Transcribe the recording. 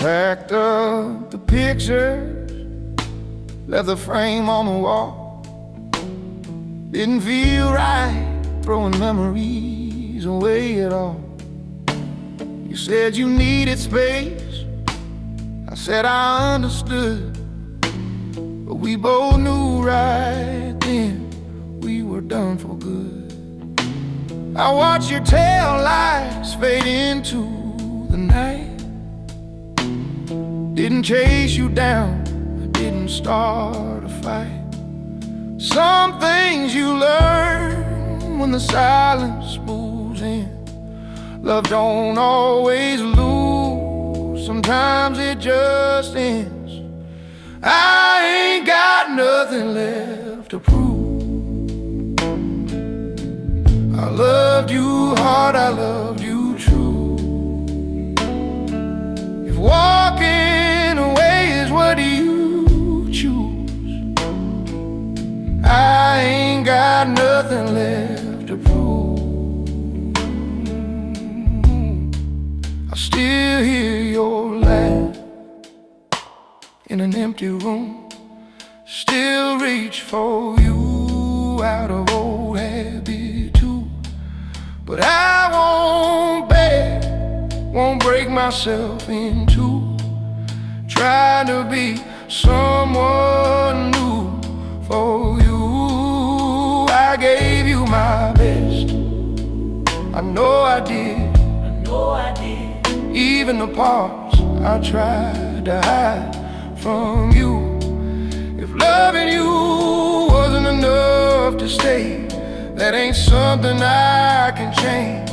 Packed up the pictures, left the frame on the wall. Didn't feel right throwing memories away at all. You said you needed space, I said I understood, but we both knew right then we were done for good. I watched your tail lights fade into the night. Didn't chase you down, I didn't start a fight. Some things you learn when the silence moves in. Love don't always lose, sometimes it just ends. I ain't got nothing left to prove. I loved you hard, I loved you true. If walking away is what you choose, I ain't got nothing left to prove. I still hear your laugh in an empty room, still reach for you out of old habit too. But I won't beg, won't break myself in two, trying to be someone new for you. I gave you my best, I know I did. Even the parts I tried to hide from you. If loving you wasn't enough to stay, that ain't something I can change.